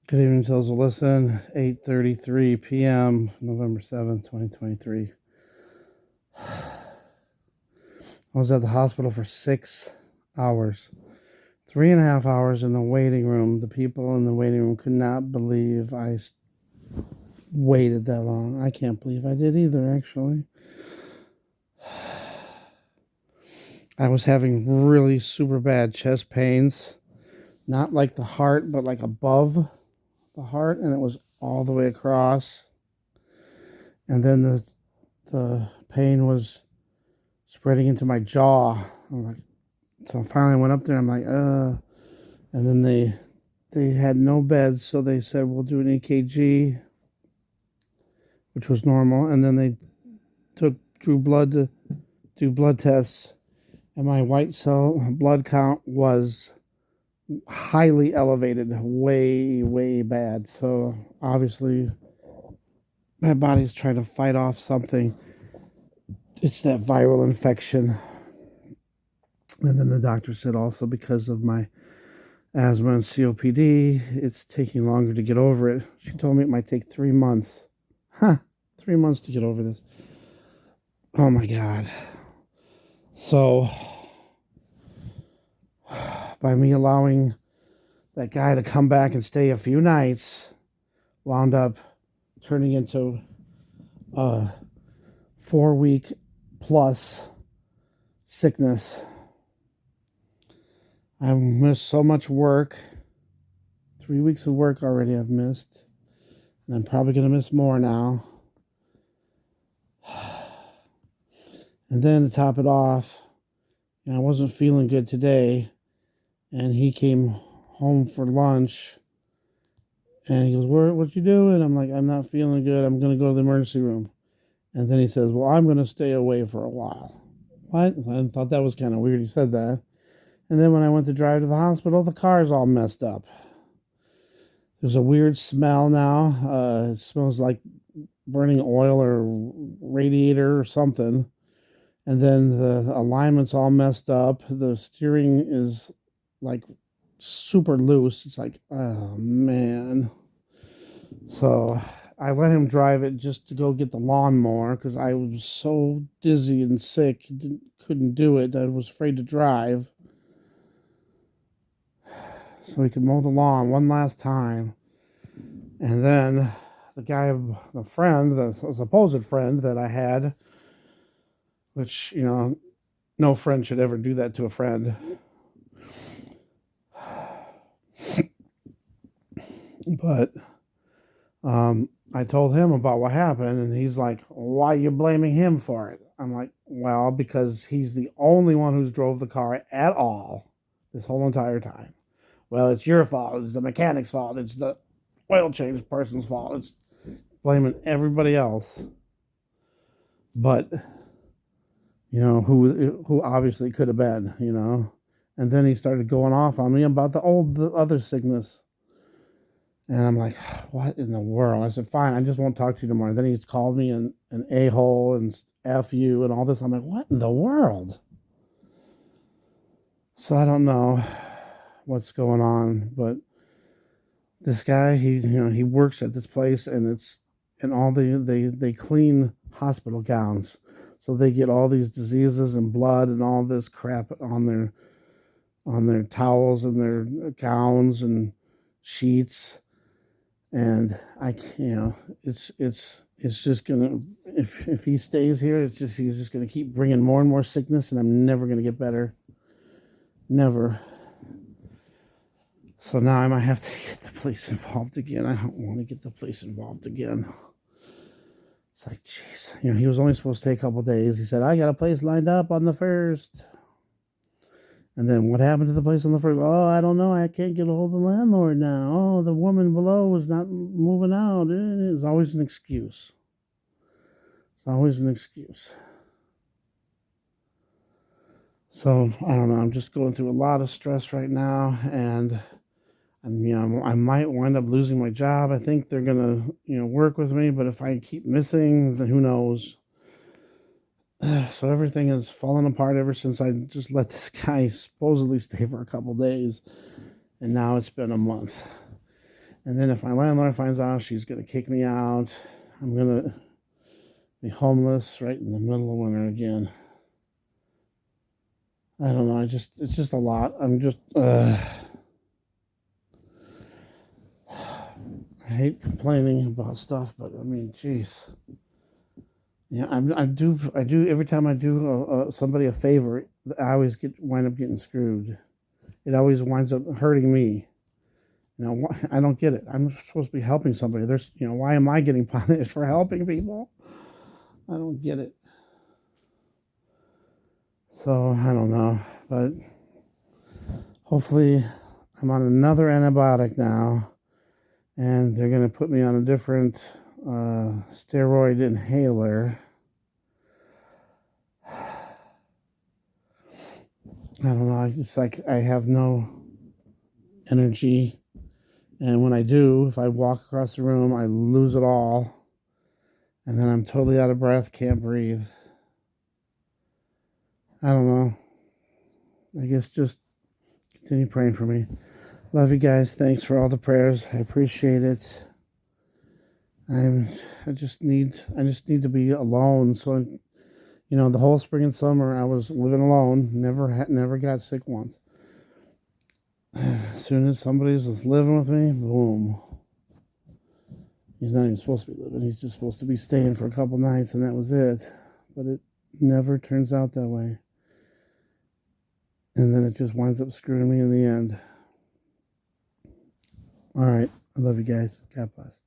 Good evening, Tills. Listen, 8:33 p.m., November 7th, 2023. I was at the hospital for 6 hours. 3.5 hours in the waiting room. The people in the waiting room could not believe I waited that long. I can't believe I did either, actually. I was having really super bad chest pains. Not like the heart, but like above the heart, and it was all the way across. And then the pain was spreading into my jaw. I'm like, so I finally went up there. I'm like, and then they had no beds, so they said we'll do an EKG, which was normal, and then they drew blood to do blood tests, and my white cell blood count was highly elevated, way bad. So obviously, my body's trying to fight off something. It's that viral infection. And then the doctor said also because of my asthma and COPD, it's taking longer to get over it. She told me it might take 3 months. Huh, 3 months to get over this. Oh my God. So, by me allowing that guy to come back and stay a few nights, wound up turning into a 4 week plus sickness. I've missed so much work. 3 weeks of work already I've missed. And I'm probably going to miss more now. And then to top it off, I wasn't feeling good today. And he came home for lunch. And he goes, what you doing? I'm like, I'm not feeling good. I'm going to go to the emergency room. And then he says, well, I'm going to stay away for a while. What? I thought that was kind of weird he said that. And then when I went to drive to the hospital, the car's all messed up. There's a weird smell now. It smells like burning oil or radiator or something. And then the alignment's all messed up. The steering is like super loose. It's like, oh man. So I let him drive it just to go get the lawnmower because I was so dizzy and sick, couldn't do it. I was afraid to drive. So he could mow the lawn one last time. And then the guy, the friend, the supposed friend that I had, which, no friend should ever do that to a friend. But I told him about what happened, and he's like, why are you blaming him for it? I'm like, well, because he's the only one who's drove the car at all this whole entire time. Well, it's your fault. It's the mechanic's fault. It's the oil change person's fault. It's blaming everybody else. But, who obviously could have been. And then he started going off on me about the other sickness. And I'm like, what in the world? I said, fine, I just won't talk to you tomorrow. And then he's called me an a-hole and F you and all this. I'm like, what in the world? So I don't know what's going on, but this guy, he works at this place, and all they clean hospital gowns. So they get all these diseases and blood and all this crap on their towels and their gowns and sheets. And I can't, it's just gonna, if he stays here, he's just gonna keep bringing more and more sickness, and I'm never gonna get better, never. So now I might have to get the police involved again. I don't want to get the police involved again. It's like, jeez, he was only supposed to take a couple days. He said, I got a place lined up on the 1st. And then what happened to the place on the 1st? Oh, I don't know. I can't get a hold of the landlord now. Oh, the woman below is not moving out. It's always an excuse. It's always an excuse. So I don't know. I'm just going through a lot of stress right now, and I might wind up losing my job. I think they're gonna work with me, but if I keep missing, then who knows? So everything has fallen apart ever since I just let this guy supposedly stay for a couple days, and now it's been a month. And then if my landlord finds out, she's going to kick me out. I'm going to be homeless right in the middle of winter again. I don't know. It's just a lot. I hate complaining about stuff, but I mean, jeez. Yeah, I do every time I do somebody a favor, I always wind up getting screwed. It always winds up hurting me. I don't get it. I'm supposed to be helping somebody. Why am I getting punished for helping people? I don't get it. So I don't know, but hopefully I'm on another antibiotic now, and they're gonna put me on a different steroid inhaler. I don't know. It's like I have no energy, and when I do, if I walk across the room, I lose it all, and then I'm totally out of breath, can't breathe. I don't know. I guess just continue praying for me. Love you guys. Thanks for all the prayers. I appreciate it. I just need to be alone. So, the whole spring and summer I was living alone. Never got sick once. As soon as somebody's living with me, boom. He's not even supposed to be living. He's just supposed to be staying for a couple nights, and that was it. But it never turns out that way. And then it just winds up screwing me in the end. All right. I love you guys. God bless.